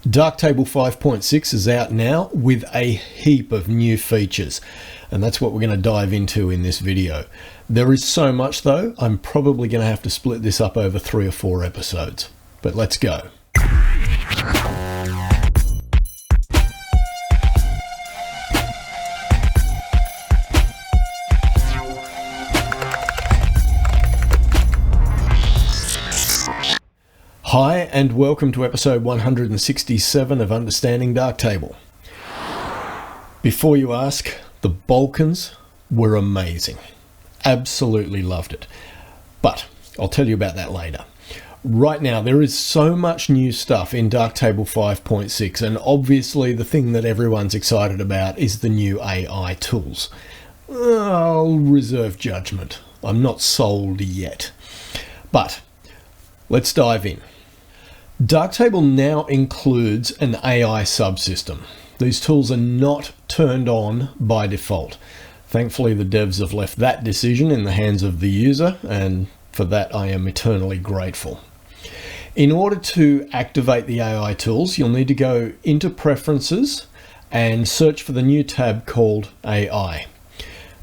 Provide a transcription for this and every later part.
Darktable 5.6 is out now with a heap of new features, and that's what we're going to dive into in this video. There is so much though, I'm probably going to have to split this up over 3 or 4 episodes. But let's go. Hi and welcome to episode 167 of Understanding Darktable. Before you ask, the Balkans were amazing. Absolutely loved it. But I'll tell you about that later. Right now there is so much new stuff in Darktable 5.6, and obviously the thing that everyone's excited about is the new AI tools. I'll reserve judgment. I'm not sold yet. But let's dive in. Darktable now includes an AI subsystem. These tools are not turned on by default. Thankfully, the devs have left that decision in the hands of the user, and for that I am eternally grateful. In order to activate the AI tools, you'll need to go into Preferences and search for the new tab called AI.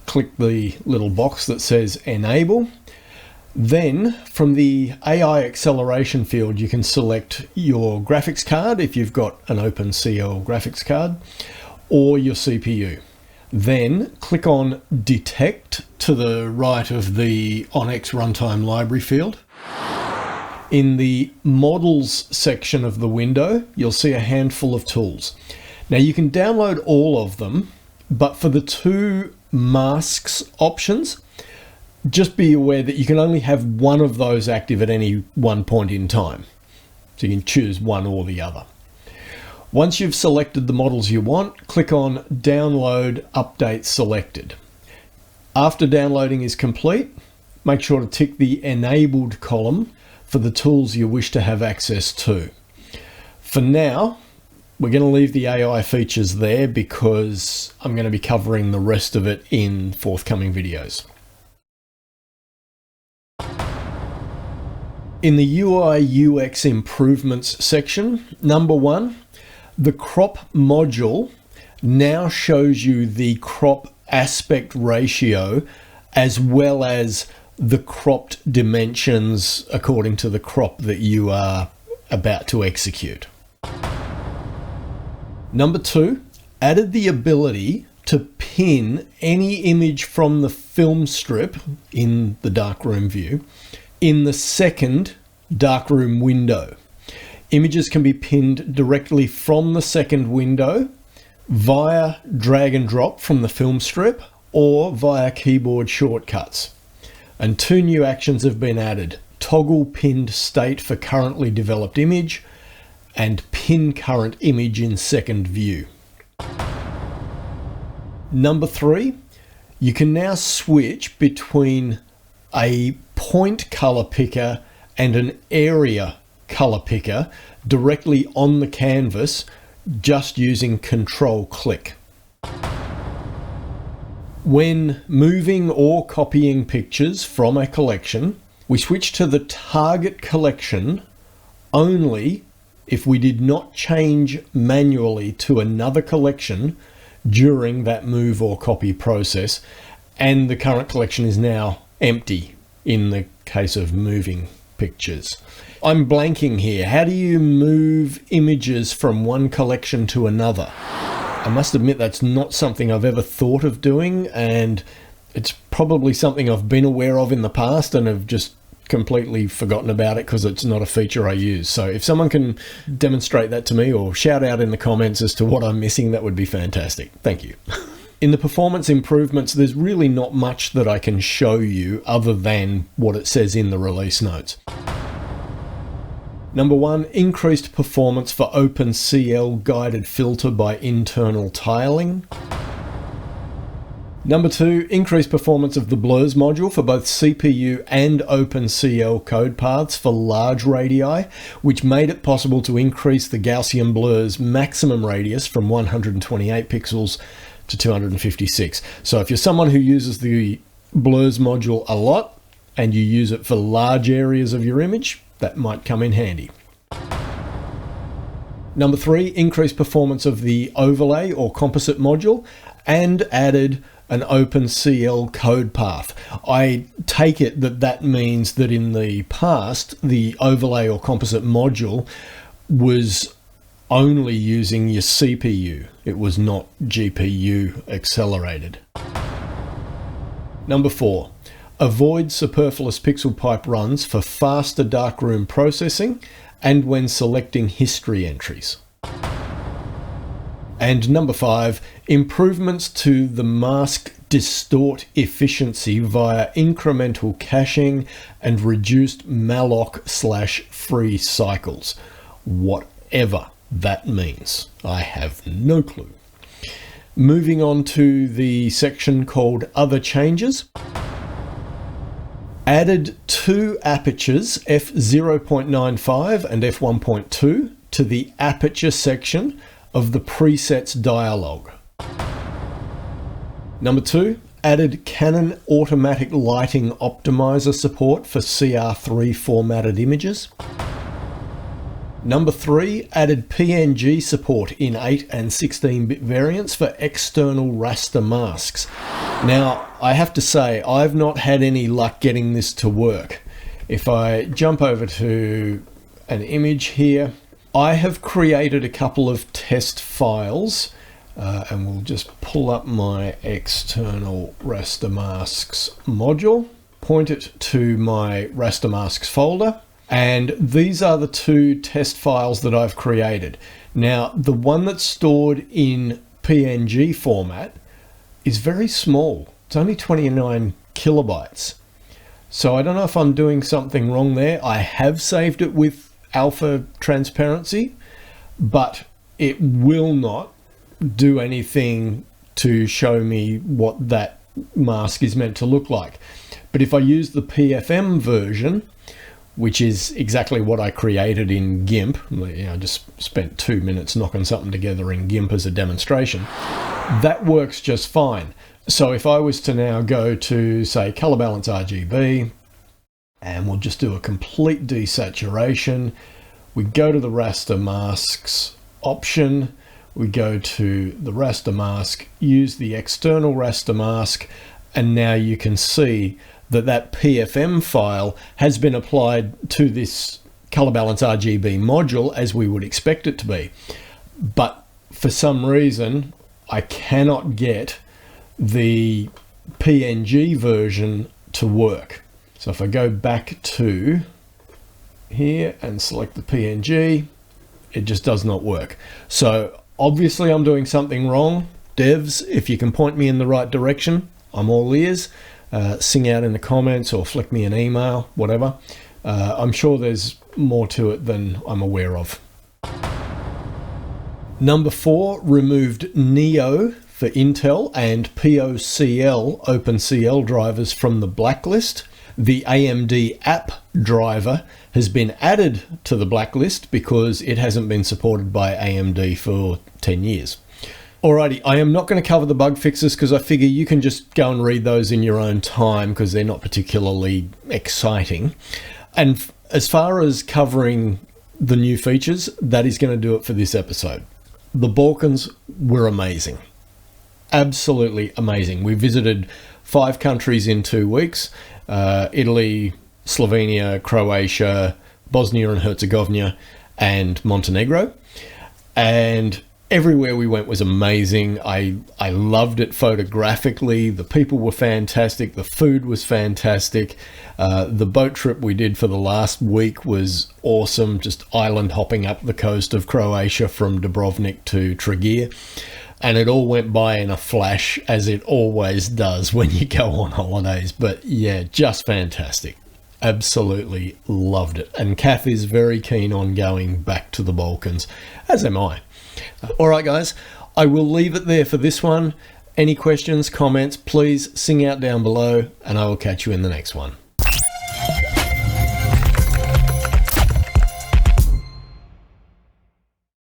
Click the little box that says Enable. Then from the AI acceleration field, you can select your graphics card if you've got an openCL graphics card, or your CPU. Then click on Detect to the right of the OnX Runtime Library field. In the Models section of the window, you'll see a handful of tools. Now you can download all of them, but for the 2 masks options, just be aware that you can only have one of those active at any one point in time. So you can choose one or the other. Once you've selected the models you want, click on Download Update Selected. After downloading is complete, make sure to tick the Enabled column for the tools you wish to have access to. For now, we're going to leave the AI features there because I'm going to be covering the rest of it in forthcoming videos. In the UI UX improvements section, number 1, the crop module now shows you the crop aspect ratio as well as the cropped dimensions according to the crop that you are about to execute. Number 2, added the ability to pin any image from the film strip in the darkroom view in the second darkroom window. Images can be pinned directly from the second window via drag and drop from the film strip or via keyboard shortcuts. And 2 new actions have been added: toggle pinned state for currently developed image and pin current image in second view. Number 3, you can now switch between a point color picker and an area color picker directly on the canvas just using control click. When moving or copying pictures from a collection, we switch to the target collection only if we did not change manually to another collection during that move or copy process, and the current collection is now empty in the case of moving pictures. I'm blanking here. How do you move images from one collection to another? I must admit that's not something I've ever thought of doing, and it's probably something I've been aware of in the past and have just completely forgotten about it because it's not a feature I use. So if someone can demonstrate that to me or shout out in the comments as to what I'm missing, that would be fantastic. Thank you. In the performance improvements, there's really not much that I can show you other than what it says in the release notes. Number 1, increased performance for openCL guided filter by internal tiling. Number 2, increased performance of the blurs module for both CPU and openCL code paths for large radii, which made it possible to increase the Gaussian blur's maximum radius from 128 pixels to 256. So if you're someone who uses the blurs module a lot and you use it for large areas of your image, that might come in handy. Number 3, increased performance of the overlay or composite module, and added an openCL code path. I take it that that means that in the past, the overlay or composite module was only using your CPU. It was not GPU accelerated. Number 4, avoid superfluous pixel pipe runs for faster darkroom processing and when selecting history entries. And number 5, improvements to the mask distort efficiency via incremental caching and reduced malloc/free cycles. Whatever that means, I have no clue. Moving on to the section called Other Changes. Added 2 apertures, f0.95 and f1.2, to the aperture section of the presets dialog. Number 2, added Canon automatic lighting optimiser support for CR3 formatted images. Number 3, added PNG support in 8 and 16-bit variants for external raster masks. Now, I have to say, I've not had any luck getting this to work. If I jump over to an image here, I have created a couple of test files, and we'll just pull up my external raster masks module, point it to my raster masks folder, and these are the 2 test files that I've created. Now, the one that's stored in PNG format is very small. It's only 29 kilobytes. So I don't know if I'm doing something wrong there. I have saved it with alpha transparency, but it will not do anything to show me what that mask is meant to look like. But if I use the PFM version, which is exactly what I created in GIMP, I just spent 2 minutes knocking something together in GIMP as a demonstration, that works just fine. So if I was to now go to, say, color balance RGB, and we'll just do a complete desaturation, we go to the raster masks option, we go to the raster mask, use the external raster mask, and now you can see that that PFM file has been applied to this color balance RGB module as we would expect it to be. But for some reason, I cannot get the PNG version to work. So if I go back to here and select the PNG, it just does not work. So obviously I'm doing something wrong. Devs, if you can point me in the right direction, I'm all ears. Sing out in the comments or flick me an email, whatever. I'm sure there's more to it than I'm aware of. Number 4, removed Neo for Intel and POCL openCL drivers from the blacklist. The AMD app driver has been added to the blacklist because it hasn't been supported by AMD for 10 years. Alrighty, I am not going to cover the bug fixes because I figure you can just go and read those in your own time because they're not particularly exciting. And as far as covering the new features, that is going to do it for this episode. The Balkans were amazing. Absolutely amazing. We visited 5 countries in 2 weeks. Italy, Slovenia, Croatia, Bosnia and Herzegovina, and Montenegro. And everywhere we went was amazing. I loved it photographically. The people were fantastic. The food was fantastic. The boat trip we did for the last week was awesome. Just island hopping up the coast of Croatia from Dubrovnik to Trogir. And it all went by in a flash, as it always does when you go on holidays. But yeah, just fantastic. Absolutely loved it. And Kath is very keen on going back to the Balkans, as am I. All right, guys, I will leave it there for this one. Any questions, comments, please sing out down below, and I will catch you in the next one.